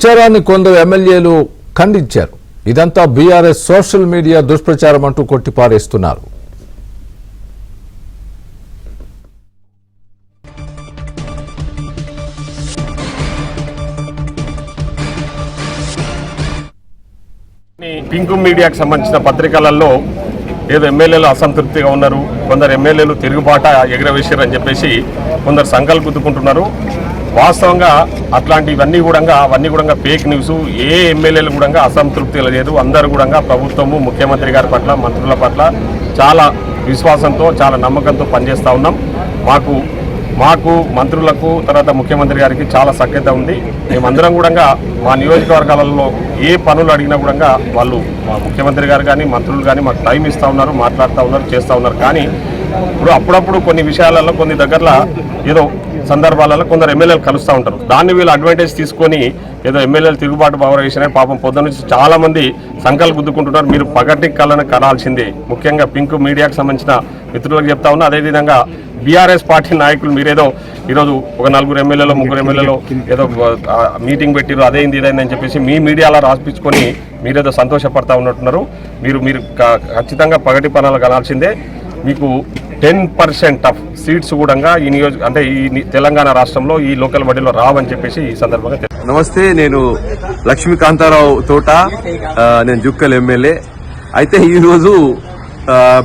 ప్రచారాన్ని కొందరు ఎమ్మెల్యేలు ఖండించారు. ఇదంతా బీఆర్ఎస్ సోషల్ మీడియా దుష్ప్రచారం అంటూ కొట్టిపారేస్తున్నారు. పింక్ మీడియాకు సంబంధించిన పత్రికలలో ఏదో ఎమ్మెల్యేలు అసంతృప్తిగా ఉన్నారు, కొందరు ఎమ్మెల్యేలు తిరుగుబాట ఎగరవేశారని చెప్పేసి కొందరు సంకల్పం గుద్దుకుంటున్నారు. వాస్తవంగా అవన్నీ కూడా ఫేక్ న్యూస్. ఏ ఎమ్మెల్యేలు కూడా అసంతృప్తి లేదు. అందరూ కూడా ప్రభుత్వము, ముఖ్యమంత్రి గారి పట్ల, మంత్రుల పట్ల చాలా విశ్వాసంతో, చాలా నమ్మకంతో పనిచేస్తూ ఉన్నాం. మాకు మంత్రులకు, తర్వాత ముఖ్యమంత్రి గారికి చాలా సఖ్యత ఉంది. మేమందరం కూడా మా నియోజకవర్గాలలో ఏ పనులు అడిగినా కూడా వాళ్ళు, మా ముఖ్యమంత్రి గారు కానీ, మంత్రులు కానీ మాకు టైం ఇస్తూ ఉన్నారు, మాట్లాడుతూ ఉన్నారు, చేస్తూ ఉన్నారు. కానీ ఇప్పుడు అప్పుడప్పుడు కొన్ని విషయాలలో, కొన్ని దగ్గరలో ఏదో సందర్భాలలో కొందరు ఎమ్మెల్యేలు కలుస్తూ ఉంటారు. దాన్ని వీళ్ళు అడ్వాంటేజ్ తీసుకొని ఏదో ఎమ్మెల్యేలు తిరుగుబాటు భావన పాపం పొద్దున్న నుంచి చాలామంది సంకల్పం గుద్దుకుంటున్నారు. మీరు పగటి కళ్ళను కనాల్సిందే. ముఖ్యంగా పింక్ మీడియాకు సంబంధించిన మిత్రులకు చెప్తా ఉన్నా. అదేవిధంగా బీఆర్ఎస్ పార్టీ నాయకులు మీరేదో ఈరోజు ఒక 4 ఎమ్మెల్యేలు, 3 ఎమ్మెల్యేలు ఏదో మీటింగ్ పెట్టిరు, అదేంది ఇదైందని చెప్పేసి మీ మీడియాలో రాసిపించుకొని మీరేదో సంతోషపడతా ఉన్నట్టున్నారు. మీరు ఖచ్చితంగా పగటి పనులు కనాల్సిందే. మీకు 10% ఆఫ్ సీట్స్ కూడా ఈ తెలంగాణ రాష్ట్రంలో ఈ లోకల్ బాడీలో రావని చెప్పేసి ఈ సందర్భంగా. నమస్తే, నేను లక్ష్మీకాంతారావు తోట, నేను జుక్కల్ ఎమ్మెల్యే. అయితే ఈరోజు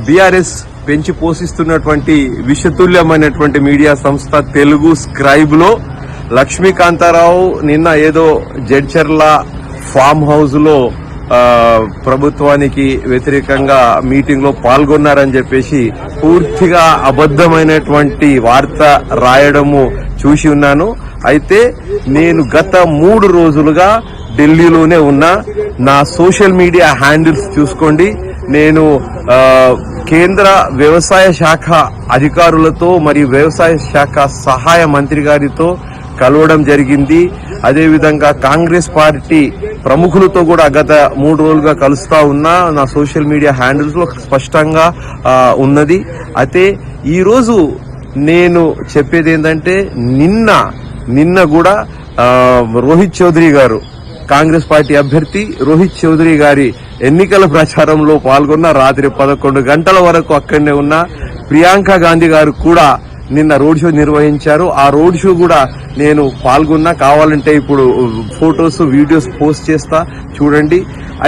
బీఆర్ఎస్ పెంచి పోషిస్తున్నటువంటి విషతుల్యమైనటువంటి మీడియా సంస్థ తెలుగు స్క్రైబ్ లో లక్ష్మీకాంతారావు నిన్న ఏదో జడ్చర్ల ఫామ్ హౌస్ లో ప్రభుత్వానికి వ్యతిరేకంగా మీటింగ్ లో పాల్గొన్నారని చెప్పేసి పూర్తిగా అబద్ధమైనటువంటి వార్త రాయడము చూసి ఉన్నాను. అయితే నేను గత 3 రోజులుగా ఢిల్లీలోనే ఉన్నా. నా సోషల్ మీడియా హ్యాండిల్స్ చూసుకోండి. నేను కేంద్ర వ్యవసాయ శాఖ అధికారులతో మరియు వ్యవసాయ శాఖ సహాయ మంత్రి గారితో కలవడం జరిగింది. అదేవిధంగా కాంగ్రెస్ పార్టీ ప్రముఖులతో కూడా గత 3 రోజులుగా కలుస్తా ఉన్నా. నా సోషల్ మీడియా హ్యాండిల్స్ లో స్పష్టంగా ఉన్నది. అయితే ఈ రోజు నేను చెప్పేది ఏంటంటే, నిన్న కూడా రోహిత్ చౌదరి గారు, కాంగ్రెస్ పార్టీ అభ్యర్థి రోహిత్ చౌదరి గారి ఎన్నికల ప్రచారంలో పాల్గొన్న. రాత్రి 11 గంటల వరకు అక్కడనే ఉన్న. ప్రియాంక గాంధీ గారు కూడా నిన్న రోడ్ షో నిర్వహించారు. ఆ రోడ్ షో కూడా నేను పాల్గొన్నా. కావాలంటే ఇప్పుడు ఫొటోస్, వీడియోస్ పోస్ట్ చేస్తా, చూడండి.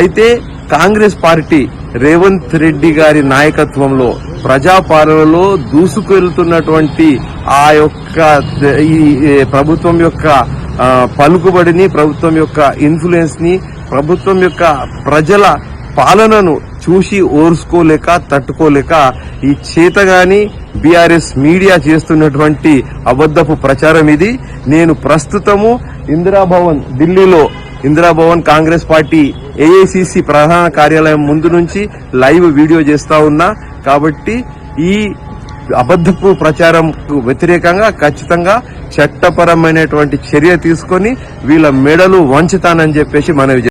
అయితే కాంగ్రెస్ పార్టీ రేవంత్ రెడ్డి గారి నాయకత్వంలో ప్రజాపాలనలో దూసుకెళ్తున్నటువంటి ఆ యొక్క ఈ ప్రభుత్వం యొక్క పలుకుబడిని, ప్రభుత్వం యొక్క ఇన్ఫ్లుయెన్స్ ని, ప్రభుత్వం యొక్క ప్రజల పాలనను చూసి ఓర్చుకోలేక, తట్టుకోలేక ఈ చేతగాని బీఆర్ఎస్ మీడియా చేస్తున్నటువంటి అబద్ధపు ప్రచారం ఇది. నేను ప్రస్తుతము ఇందిరాభవన్, ఢిల్లీలో ఇందిరాభవన్ కాంగ్రెస్ పార్టీ ఏఐసిసి ప్రధాన కార్యాలయం ముందు నుంచి లైవ్ వీడియో చేస్తా ఉన్నా. కాబట్టి ఈ అబద్ధపు ప్రచారంకు వ్యతిరేకంగా ఖచ్చితంగా చట్టపరమైనటువంటి చర్య తీసుకొని వీళ్ళ మెడలు వంచుతానని చెప్పేసి మనవి